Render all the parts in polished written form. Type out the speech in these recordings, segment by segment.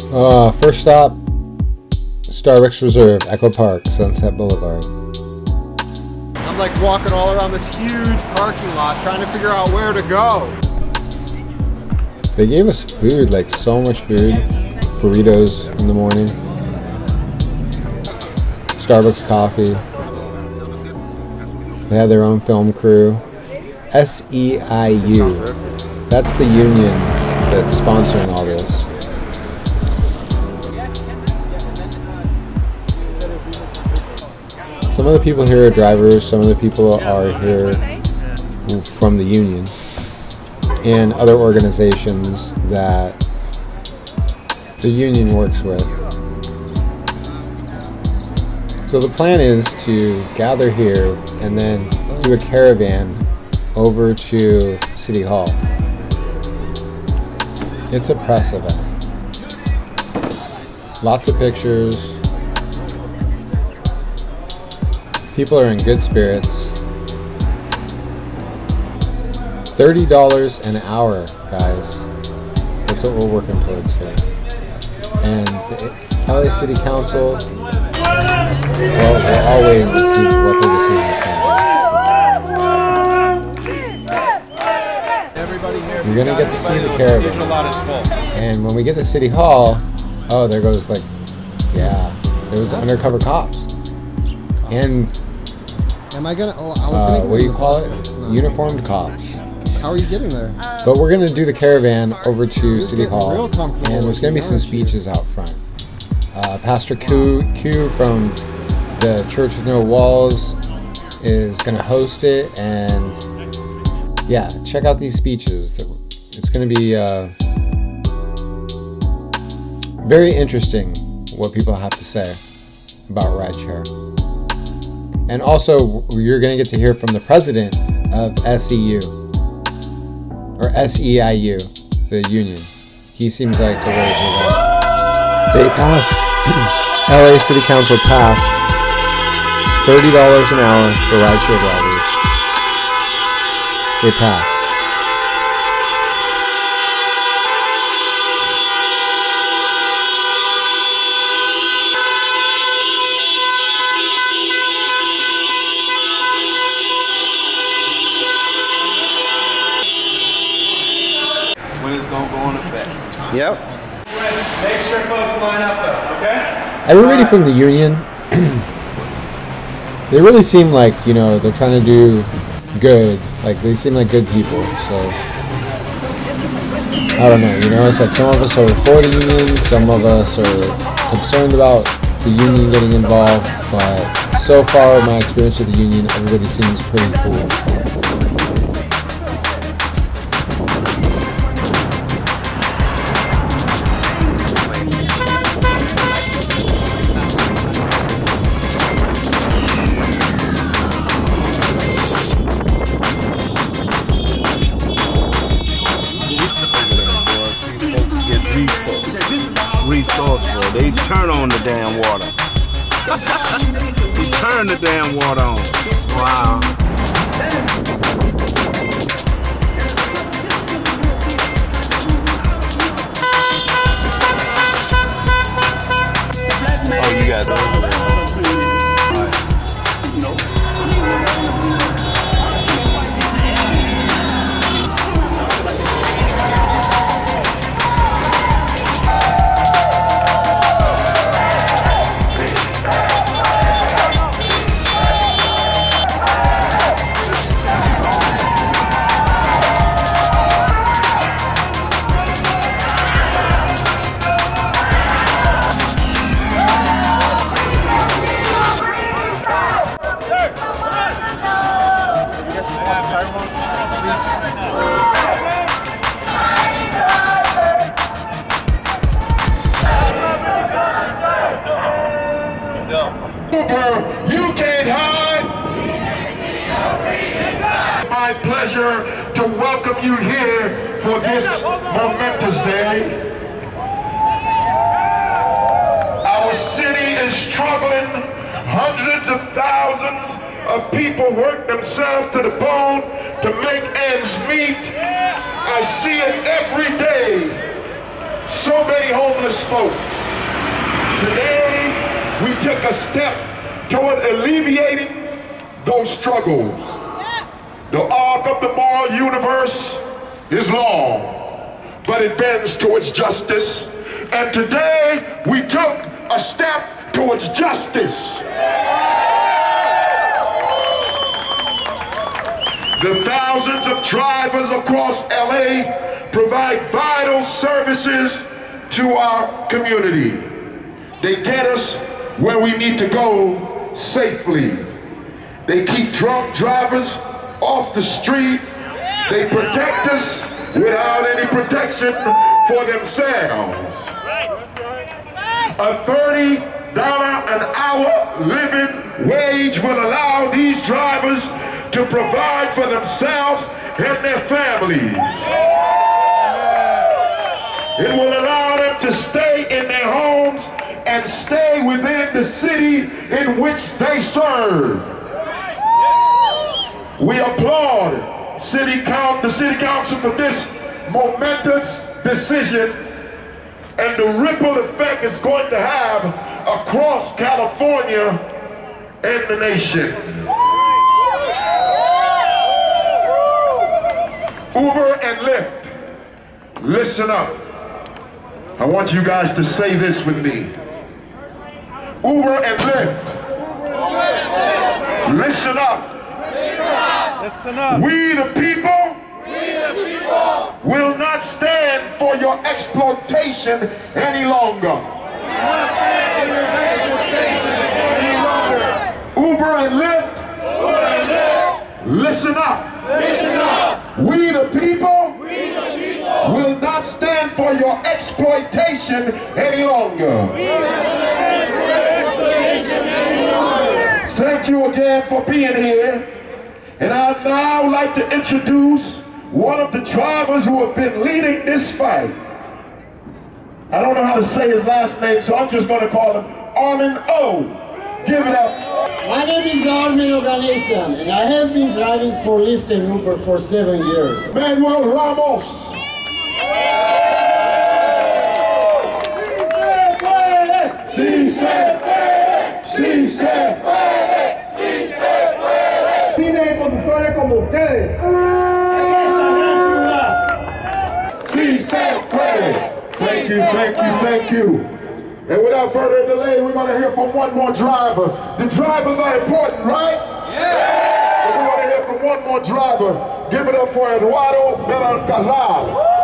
First stop, Starbucks Reserve, Echo Park, Sunset Boulevard. I'm like walking all around this huge parking lot trying to figure out where to go. They gave us food, like so much food. Burritos in the morning. Starbucks coffee. They had their own film crew. SEIU. That's the union that's sponsoring all this. Some of the people here are drivers, some of the people are here from the union and other organizations that the union works with. So the plan is to gather here and then do a caravan over to City Hall. It's a press event. Lots of pictures. People are in good spirits. $30 an hour, guys. That's what we're working towards here. And the LA City Council, well, we're all waiting to see what their decision is going to be. You're going to get to see the caravan. And when we get to City Hall, oh, there goes like, yeah, there was undercover cops. And am I gonna? Oh, I was gonna what do you call it? No. Uniformed cops. How are you getting there? But we're gonna do the caravan over to City Hall, and there's gonna be some speeches out front. Pastor Q from the Church with No Walls is gonna host it, and yeah, check out these speeches. It's gonna be very interesting what people have to say about rideshare. And also, you're going to get to hear from the president of SEU, or SEIU, the union. He seems like a really good guy. They passed, LA City Council passed $30 an hour for rideshare drivers. They passed. Yep. Make sure folks line up though, okay? Everybody from the union, they really seem like, you know, they're trying to do good. Like, they seem like good people, so I don't know, you know, it's like some of us are for the union, some of us are concerned about the union getting involved, but so far, my experience with the union, everybody seems pretty cool. Resourceful. They turn on the damn water. They turn the damn water on. Wow. Oh, you got those. Uber, you can't hide. My pleasure to welcome you here for this momentous day. Our city is struggling. Hundreds of thousands of people work themselves to the bone to make ends meet. I see it every day. so many homeless folks. Today, we took a step toward alleviating those struggles. The arc of the moral universe is long, but it bends towards justice. And today, we took a step towards justice. The thousands of drivers across LA provide vital services to our community. They get us where we need to go safely. They keep drunk drivers off the street. They protect us without any protection for themselves. A $30 an hour living wage will allow these drivers to provide for themselves and their families. It will allow them to stay in their homes and stay within the city in which they serve. We applaud the city council for this momentous decision and the ripple effect it's going to have across California and the nation. Uber and Lyft, listen up. I want you guys to say this with me. Uber and Lyft, listen up. Listen up. We the people will not stand for your exploitation any longer. Uber and Lyft, listen up. We the people will not stand for your exploitation any longer. Thank you again for being here. And I'd now like to introduce one of the drivers who have been leading this fight. I don't know how to say his last name, so I'm just going to call him Armin O. Give it up. My name is Armin Oganesian, and I have been driving for Lyft and Uber for 7 years. Manuel Ramos. She said, she said, she said, Pide conductores como ustedes. she said, thank you, thank you, thank you. And without further delay, we're going to hear from one more driver. The drivers are important, right? Yeah! So we're going to hear from one more driver. Give it up for Eduardo Belalcazar.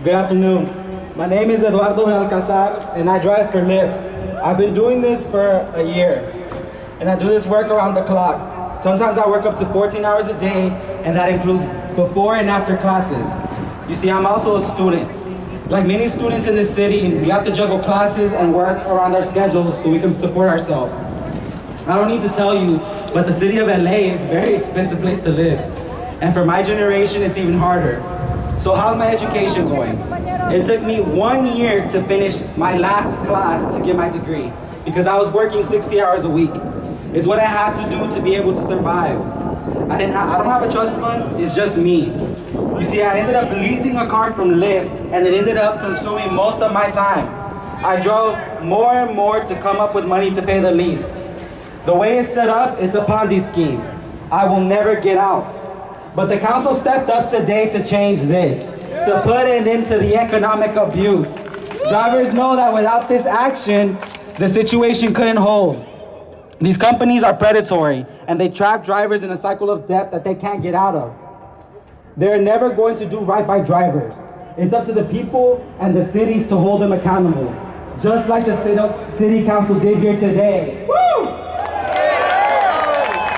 Good afternoon. My name is Eduardo Belalcazar, and I drive for Lyft. I've been doing this for a year, and I do this work around the clock. Sometimes I work up to 14 hours a day, and that includes before and after classes. You see, I'm also a student. Like many students in this city, we have to juggle classes and work around our schedules so we can support ourselves. I don't need to tell you, but the city of LA is a very expensive place to live. And for my generation, it's even harder. So how's my education going? It took me 1 year to finish my last class to get my degree because I was working 60 hours a week. It's what I had to do to be able to survive. I don't have a trust fund, it's just me. You see, I ended up leasing a car from Lyft, and it ended up consuming most of my time. I drove more and more to come up with money to pay the lease. The way it's set up, it's a Ponzi scheme. I will never get out. But the council stepped up today to change this, to put an end to the economic abuse. Drivers know that without this action, the situation couldn't hold. These companies are predatory, and they trap drivers in a cycle of debt that they can't get out of. They're never going to do right by drivers. It's up to the people and the cities to hold them accountable, just like the city council did here today. Woo!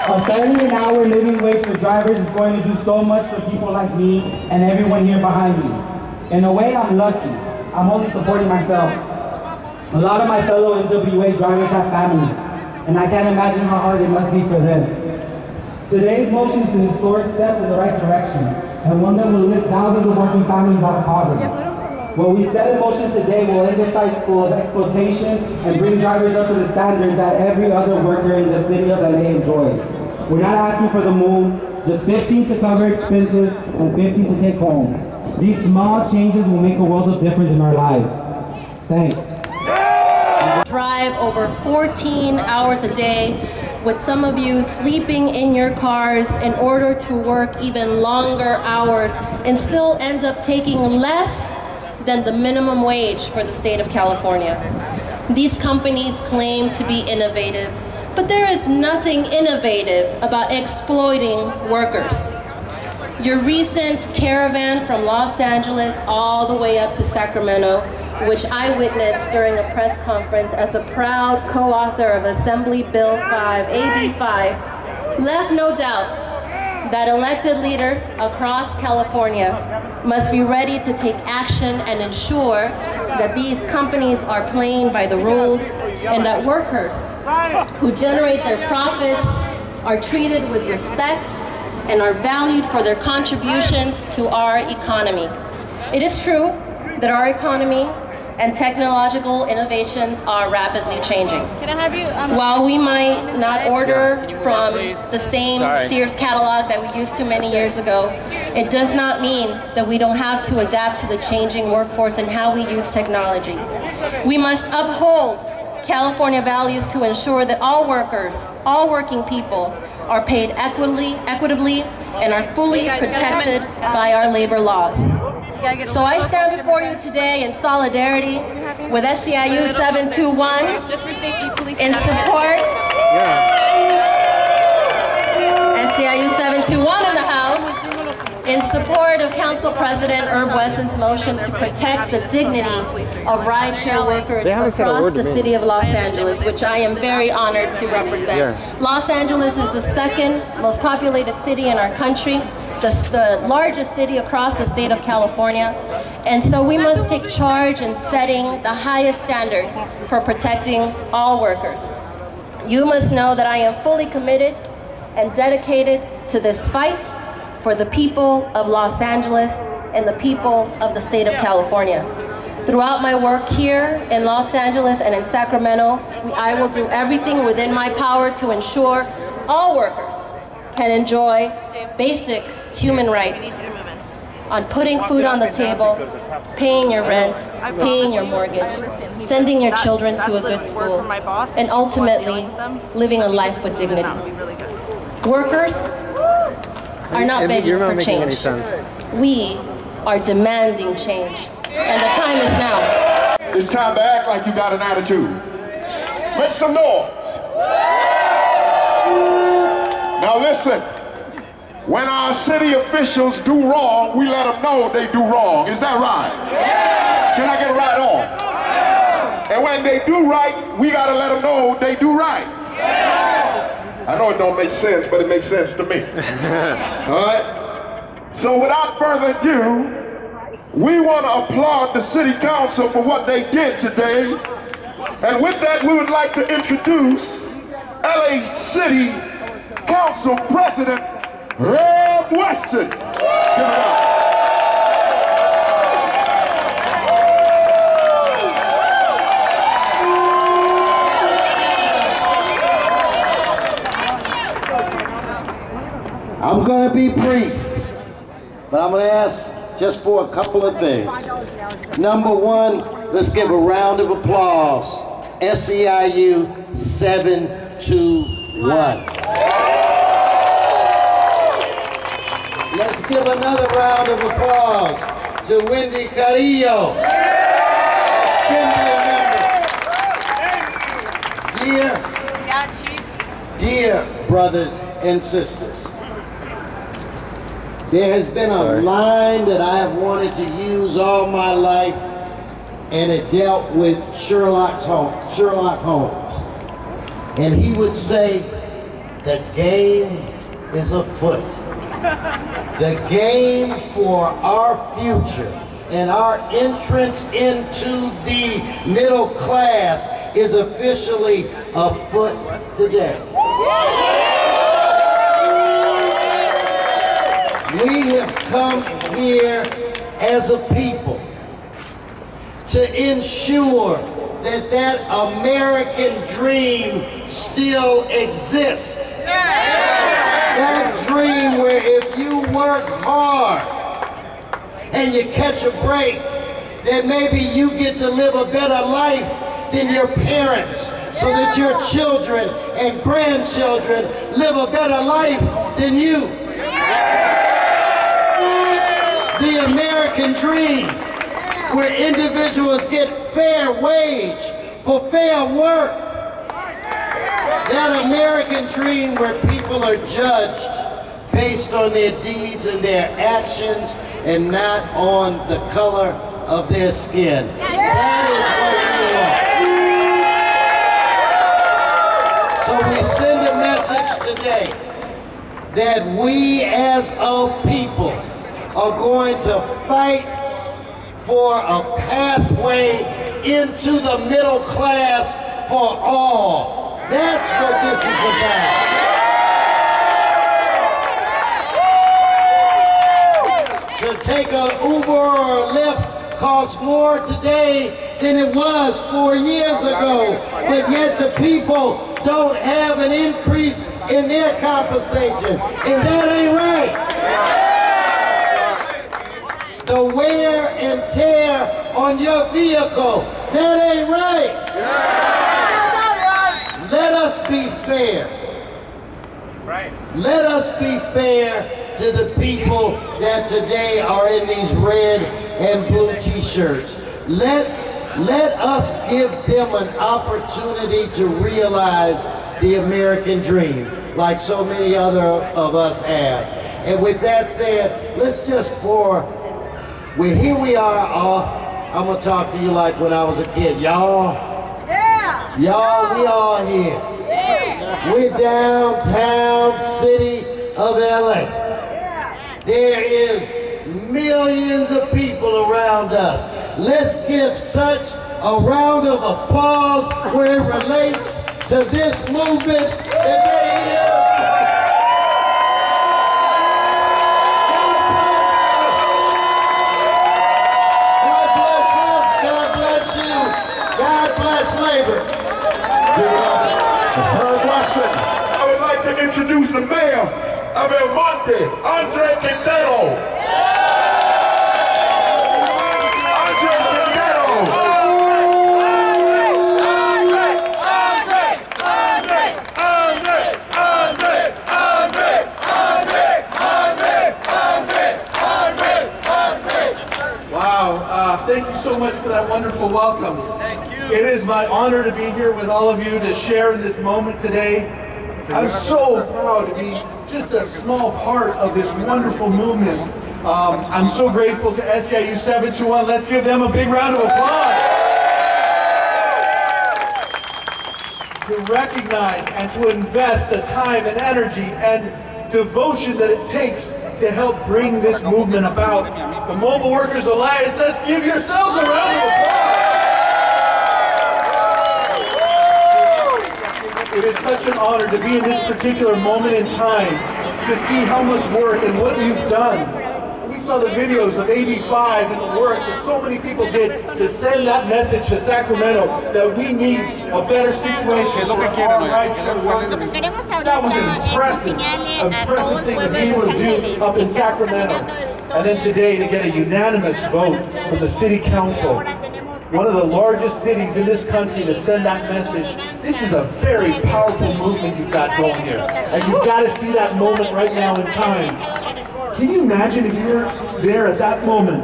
A $30 an hour living wage for drivers is going to do so much for people like me and everyone here behind me. In a way, I'm lucky. I'm only supporting myself. A lot of my fellow MWA drivers have families, and I can't imagine how hard it must be for them. Today's motion is an historic step in the right direction, and one that will lift thousands of working families out of poverty. What we set in motion today will end the cycle of exploitation and bring drivers up to the standard that every other worker in the city of LA enjoys. We're not asking for the moon, just $15 to cover expenses and $15 to take home. These small changes will make a world of difference in our lives. Thanks. Drive over 14 hours a day, with some of you sleeping in your cars in order to work even longer hours and still end up taking less than the minimum wage for the state of California. These companies claim to be innovative, but there is nothing innovative about exploiting workers. Your recent caravan from Los Angeles all the way up to Sacramento, which I witnessed during a press conference as a proud co-author of Assembly Bill 5, AB 5, left no doubt that elected leaders across California must be ready to take action and ensure that these companies are playing by the rules and that workers who generate their profits are treated with respect and are valued for their contributions to our economy. It is true that our economy and technological innovations are rapidly changing. Can I have you? While we might not order from the same Sears catalog that we used to many years ago, it does not mean that we don't have to adapt to the changing workforce and how we use technology. We must uphold California values to ensure that all workers, all working people, are paid equitably and are fully protected by our labor laws. So I stand before you today in solidarity with SEIU 721 in support. SEIU 721 in the House in support of Council President Herb Wesson's motion to protect the dignity of rideshare workers across the city of Los Angeles, which I am very honored to represent. Los Angeles is the second most populated city in our country, the largest city across the state of California, and so we must take charge in setting the highest standard for protecting all workers. You must know that I am fully committed and dedicated to this fight for the people of Los Angeles and the people of the state of California. Throughout my work here in Los Angeles and in Sacramento, I will do everything within my power to ensure all workers can enjoy basic human rights on putting food on the table, paying your rent, paying your mortgage, sending your children to a good school, and ultimately living a life with dignity. Workers are not begging for change. We are demanding change, and the time is now. It's time to act like you got an attitude. Make some noise. Now listen, when our city officials do wrong, we let them know they do wrong. Is that right? Can I get it right on? And when they do right, we got to let them know they do right. I know it don't make sense, but it makes sense to me. All right? So without further ado, we want to applaud the city council for what they did today. And with that, we would like to introduce LA City Council President Herb Wesson. Give it up. I'm going to be brief, but I'm going to ask just for a couple of things. Number one, let's give a round of applause. SEIU 721. Let's give another round of applause to Wendy Carrillo, Assembly member. Dear brothers and sisters, there has been a line that I have wanted to use all my life, and it dealt with Sherlock Holmes. And he would say, the game is afoot. The game for our future and our entrance into the middle class is officially afoot today. We have come here as a people to ensure that that American dream still exists. That dream where if you work hard and you catch a break, then maybe you get to live a better life than your parents, so that your children and grandchildren live a better life than you. The American dream, where individuals get fair wage for fair work. That American dream where people are judged based on their deeds and their actions and not on the color of their skin. That is what we want. So we send a message today that we as a people are going to fight for a pathway into the middle class for all. That's what this is about. To take an Uber or a Lyft costs more today than it was 4 years ago, but yet the people don't have an increase in their compensation, and that ain't right. The wear and tear on your vehicle, that ain't right. Let us be fair. Let us be fair to the people that today are in these red and blue t-shirts. Let us give them an opportunity to realize the American dream, like so many other of us have. And with that said, let's just here we are, I'm gonna talk to you like when I was a kid. Y'all, we all here. We're downtown city of LA. There is millions of people around us. Let's give such a round of applause where it relates to this movement that there is. God bless us. God bless you. God bless labor. I would like to introduce the mayor of El Monte, Andre Quintero. Andre Quintero. Wow, thank you so much for that wonderful welcome. Thank you. It is my honor to be here with all of you to share in this moment today. I'm so proud to be just a small part of this wonderful movement. I'm so grateful to SEIU 721. Let's give them a big round of applause. To recognize and to invest the time and energy and devotion that it takes to help bring this movement about. The Mobile Workers Alliance, let's give yourselves a round of applause. It is such an honor to be in this particular moment in time to see how much work and what you've done. We saw the videos of AB5 and the work that so many people did to send that message to Sacramento that we need a better situation for our rideshare workers. That was an impressive thing to be able to do up in Sacramento. And then today to get a unanimous vote from the city council, one of the largest cities in this country, to send that message. This is a very powerful movement you've got going here. And you've got to see that moment right now in time. Can you imagine if you're there at that moment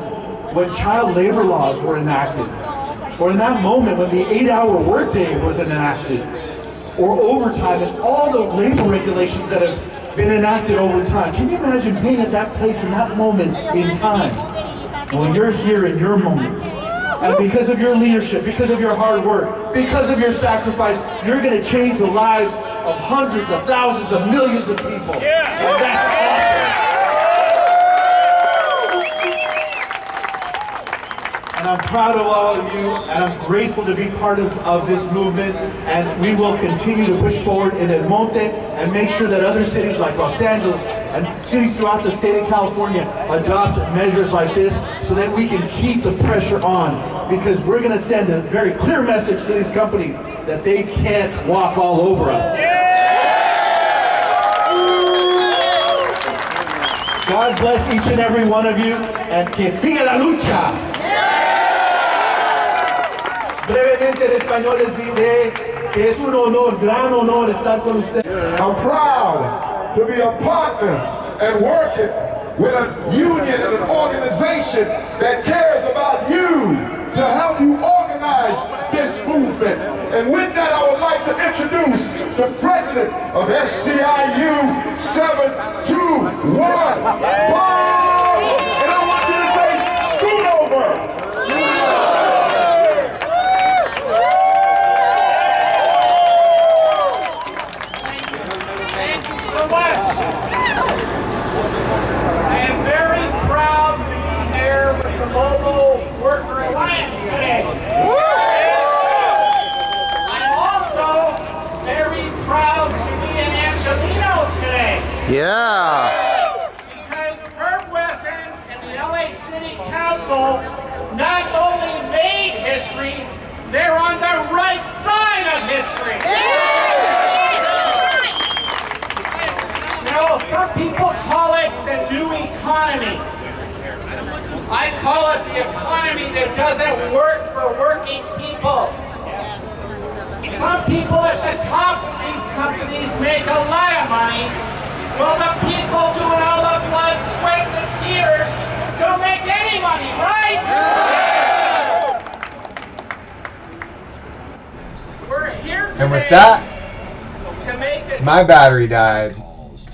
when child labor laws were enacted? Or in that moment when the 8-hour workday was enacted? Or overtime and all the labor regulations that have been enacted over time? Can you imagine being at that place in that moment in time? When you're here in your moment, and because of your leadership, because of your hard work, because of your sacrifice, you're going to change the lives of hundreds of thousands of millions of people. And that's awesome. And I'm proud of all of you, and I'm grateful to be part of this movement, and we will continue to push forward in El Monte and make sure that other cities like Los Angeles and cities throughout the state of California adopt measures like this so that we can keep the pressure on, because we're going to send a very clear message to these companies that they can't walk all over us. God bless each and every one of you, and que siga la lucha. Brevemente en español les diré que es un honor, gran honor estar con ustedes. I'm proud to be a partner and working with a union and an organization that cares about you to help you organize this movement. And with that, I would like to introduce the president of SEIU 721, Bob, and I want you to say, scoot over. Thank you so much. I am very proud to be here with the Mobile Worker Alliance today. I'm also very proud to be an Angelino today. Yeah. Because Herb Wesson and the LA City Council not only made history, they're on the right side of history. You know, some people call it the new economy. I call it the economy that doesn't work for working people. Some people at the top of these companies make a lot of money, while the people doing all the blood, sweat, and tears don't make any money, right? We're here today And with that, to make this my battery died.